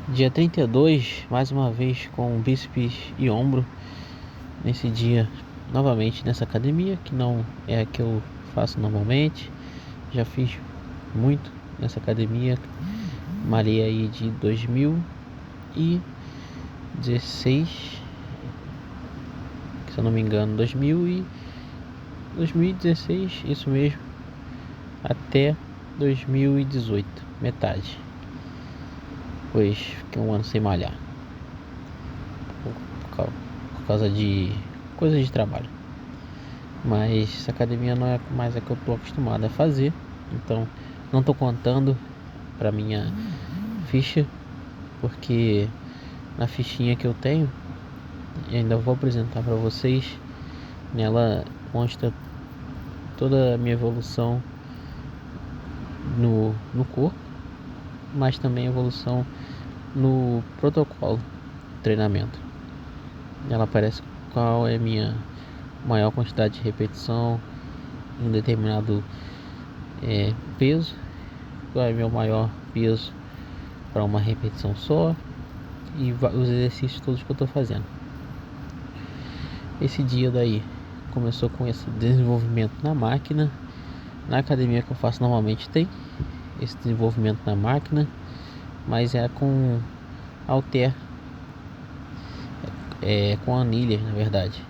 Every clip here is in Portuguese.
Dia 32, mais uma vez com bíceps e ombro. Nesse dia, novamente nessa academia, que não é a que eu faço normalmente. Já fiz muito nessa academia. Malhei aí de 2016, se eu não me engano, 2016, isso mesmo, até 2018, metade. Pois fiquei um ano sem malhar por causa de coisas de trabalho. Mas essa academia não é mais a que eu tô acostumado a fazer, então não tô contando pra minha ficha, porque na fichinha que eu tenho, e ainda vou apresentar para vocês, nela consta toda a minha evolução no corpo, mas também evolução no protocolo de treinamento. Ela aparece qual é a minha maior quantidade de repetição em um determinado peso, qual é meu maior peso para uma repetição só, e os exercícios todos que eu estou fazendo. Esse dia daí começou com esse desenvolvimento na máquina. Na academia que eu faço normalmente tem esse desenvolvimento na máquina, mas é com halter, com anilhas na verdade,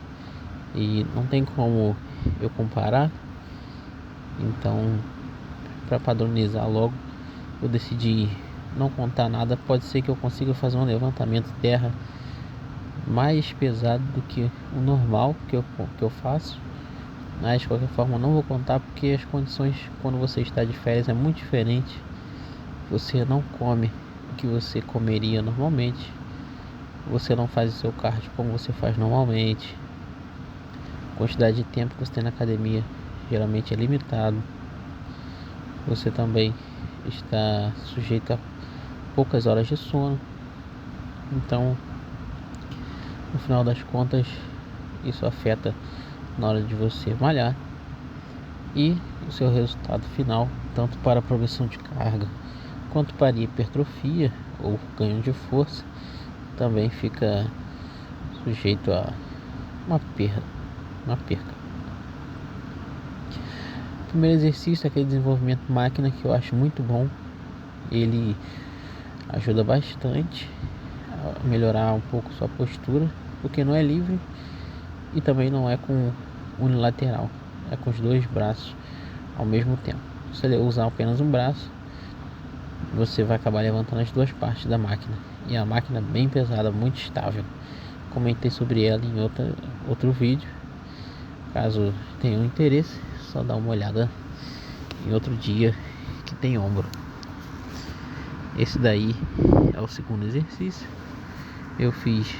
e não tem como eu comparar. Então, para padronizar logo, eu decidi não contar nada. Pode ser que eu consiga fazer um levantamento de terra mais pesado do que o normal que eu faço, mas de qualquer forma eu não vou contar, porque as condições quando você está de férias é muito diferente. Você não come o que você comeria normalmente, você não faz o seu cardio como você faz normalmente, a quantidade de tempo que você tem na academia geralmente é limitado, você também está sujeito a poucas horas de sono. Então, no final das contas, isso afeta na hora de você malhar, e o seu resultado final, tanto para a progressão de carga quanto para a hipertrofia ou ganho de força, também fica sujeito a uma perca. O primeiro exercício é aquele desenvolvimento máquina, que eu acho muito bom. Ele ajuda bastante a melhorar um pouco sua postura, porque não é livre e também não é com unilateral, é com os dois braços ao mesmo tempo. Se você usar apenas um braço, você vai acabar levantando as duas partes da máquina, e a máquina é bem pesada, muito estável. Comentei sobre ela em outro vídeo. Caso tenham interesse, só dá uma olhada em outro dia que tem ombro. Esse daí é o segundo exercício. Eu fiz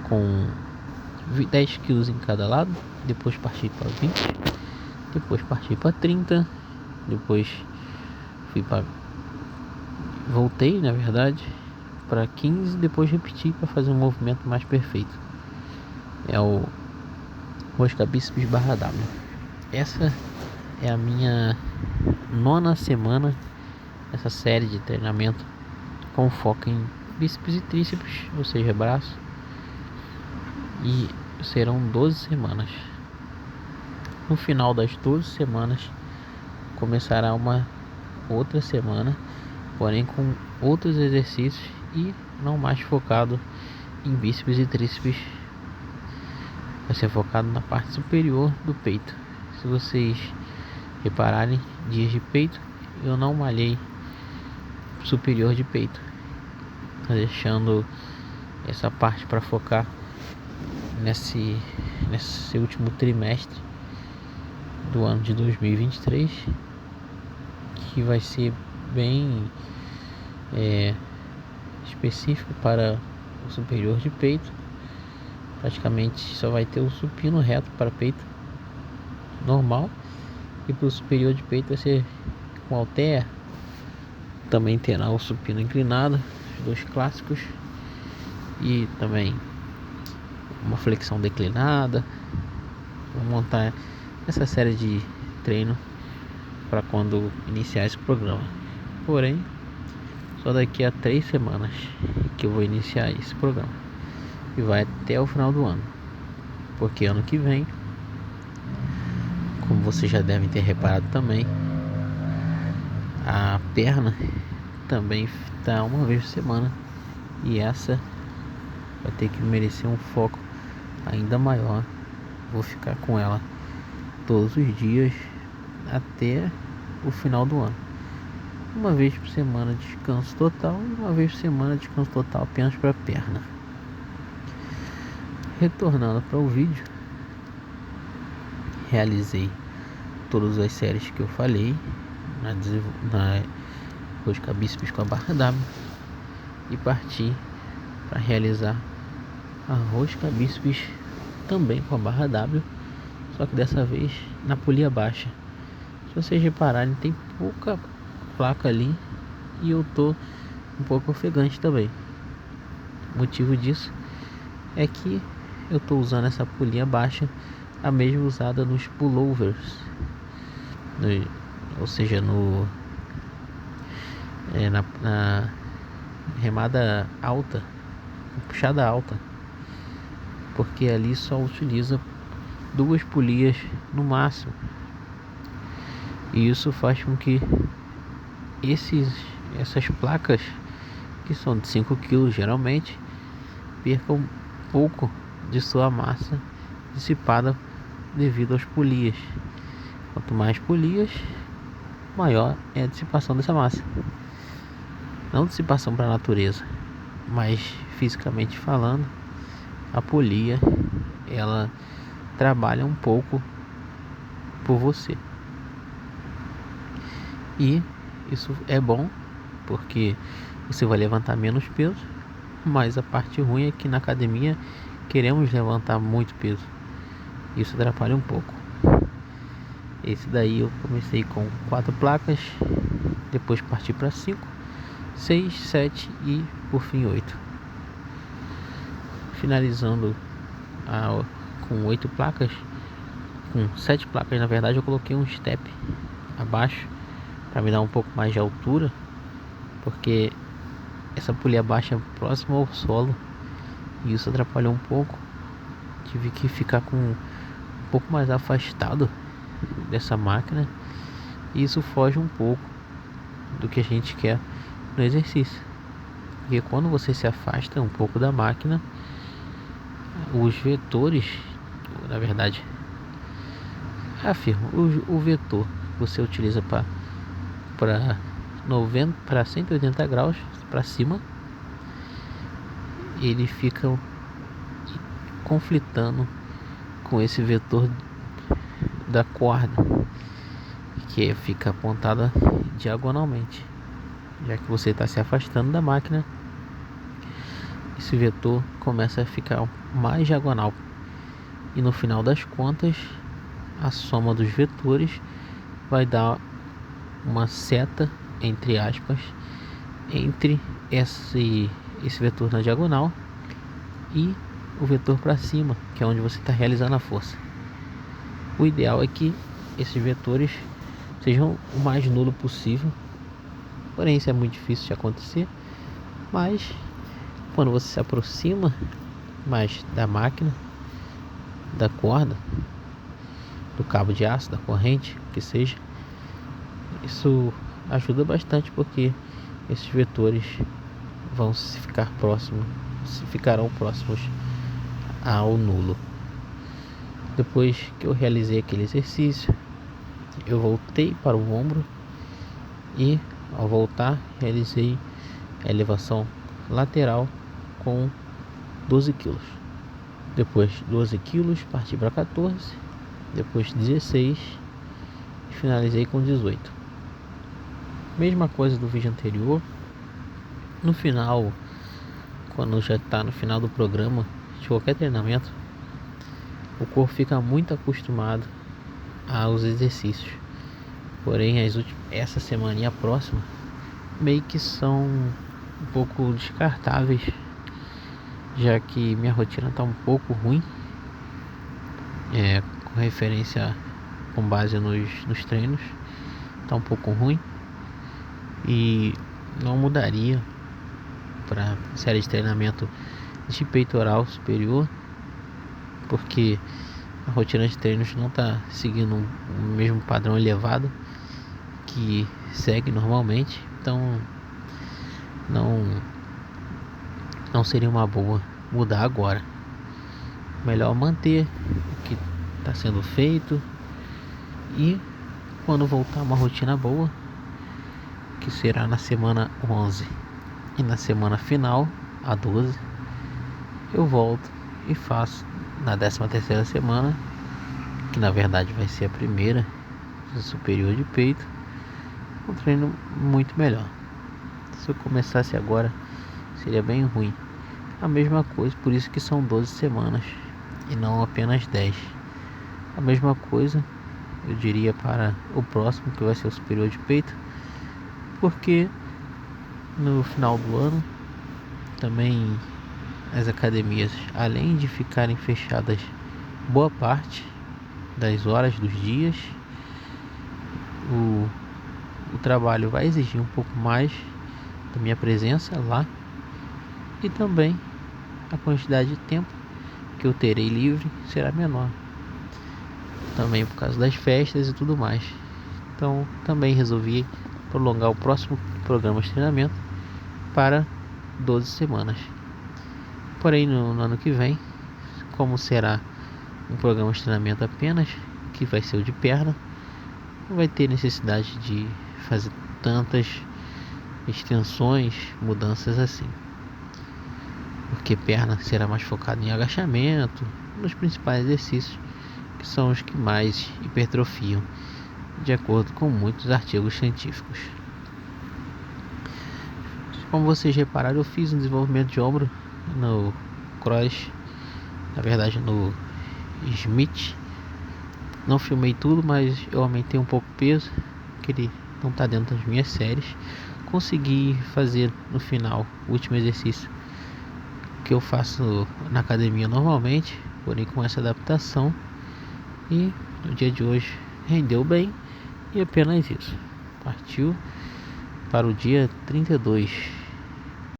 com 10 quilos em cada lado, depois parti para 20, depois parti para 30, depois voltei na verdade para 15, depois repeti para fazer um movimento mais perfeito. É o rosca bíceps barra W. Essa é a minha 9ª semana dessa série de treinamento com foco em bíceps e tríceps, ou seja, braço, e serão 12 semanas. No final das 12 semanas começará uma outra semana, porém com outros exercícios e não mais focado em bíceps e tríceps. Vai ser focado na parte superior do peito. Se vocês repararem, dias de peito eu não malhei superior de peito, deixando essa parte para focar nesse último trimestre do ano de 2023, que vai ser bem específico para o superior de peito. Praticamente só vai ter o supino reto para peito normal, e para o superior de peito vai ser com halter. Também terá o supino inclinado, os dois clássicos, e também uma flexão declinada. Vou montar essa série de treino para quando iniciar esse programa. Porém, só daqui a 3 semanas que eu vou iniciar esse programa e vai até o final do ano, porque ano que vem, como vocês já devem ter reparado também, a perna também está uma vez por semana, e essa vai ter que merecer um foco ainda maior. Vou ficar com ela todos os dias até o final do ano. Uma vez por semana descanso total e uma vez por semana descanso total apenas para a perna. Retornando para o vídeo, realizei todas as séries que eu falei na rosca bíceps com a barra W e parti para realizar a rosca bíceps também com a barra W, só que dessa vez na polia baixa. Se vocês repararem, tem pouca placa ali e eu tô um pouco ofegante também. O motivo disso é que eu tô usando essa polia baixa, a mesma usada nos pullovers, ou seja, na remada alta, puxada alta, porque ali só utiliza 2 polias no máximo, e isso faz com que essas placas, que são de 5 kg geralmente, percam um pouco de sua massa dissipada devido às polias. Quanto mais polias, maior é a dissipação dessa massa. Não dissipação para a natureza, mas fisicamente falando, a polia ela trabalha um pouco por você. E isso é bom porque você vai levantar menos peso, mas a parte ruim é que na academia queremos levantar muito peso. Isso atrapalha um pouco. Esse daí eu comecei com 4 placas, depois parti para 5, 6, 7 e por fim 8. Finalizando com 8 placas, com 7 placas na verdade, eu coloquei um step abaixo para me dar um pouco mais de altura, porque essa polia baixa é próxima ao solo e isso atrapalhou um pouco. Tive que ficar com um pouco mais afastado dessa máquina, e isso foge um pouco do que a gente quer no exercício, porque quando você se afasta um pouco da máquina, os vetores, na verdade, o vetor que você utiliza para 180 graus para cima, ele fica conflitando com esse vetor da corda, que fica apontada diagonalmente. Já que você está se afastando da máquina, esse vetor começa a ficar mais diagonal, e no final das contas a soma dos vetores vai dar uma seta, entre aspas, entre esse vetor na diagonal e o vetor para cima, que é onde você está realizando a força. O ideal é que esses vetores sejam o mais nulo possível, porém isso é muito difícil de acontecer. Mas quando você se aproxima mais da máquina, da corda, do cabo de aço, da corrente, que seja, isso ajuda bastante, porque esses vetores ficarão próximos ao nulo. Depois que eu realizei aquele exercício, eu voltei para o ombro e, ao voltar, realizei a elevação lateral com 12 kg. Depois 12 kg, parti para 14, depois 16 e finalizei com 18. Mesma coisa do vídeo anterior. No final, quando já está no final do programa de qualquer treinamento, o corpo fica muito acostumado aos exercícios. Porém, essa semana e a próxima meio que são um pouco descartáveis, já que minha rotina está um pouco ruim, com referência, com base nos treinos, está um pouco ruim, e não mudaria para série de treinamento de peitoral superior, porque a rotina de treinos não está seguindo o mesmo padrão elevado que segue normalmente, então não seria uma boa mudar agora. Melhor manter o que está sendo feito e quando voltar uma rotina boa, que será na semana 11 e na semana final, a 12, eu volto e faço na 13ª semana, que na verdade vai ser a primeira superior de peito, um treino muito melhor. Se eu começasse agora, seria bem ruim. A mesma coisa, por isso que são 12 semanas e não apenas 10. A mesma coisa eu diria para o próximo, que vai ser o superior de peito, porque no final do ano também as academias, além de ficarem fechadas boa parte das horas dos dias, o trabalho vai exigir um pouco mais da minha presença lá, e também a quantidade de tempo que eu terei livre será menor, também por causa das festas e tudo mais. Então também resolvi prolongar o próximo programa de treinamento para 12 semanas. Porém no ano que vem, como será um programa de treinamento apenas, que vai ser o de perna, não vai ter necessidade de fazer tantas extensões, mudanças assim, porque perna será mais focado em agachamento, nos principais exercícios, que são os que mais hipertrofiam, de acordo com muitos artigos científicos. Como vocês repararam, eu fiz um desenvolvimento de ombro no cross, na verdade no Smith. Não filmei tudo, mas eu aumentei um pouco o peso, que ele não está dentro das minhas séries. Consegui fazer no final o último exercício que eu faço na academia normalmente, porém com essa adaptação, e no dia de hoje rendeu bem, e apenas isso. Partiu para o dia 32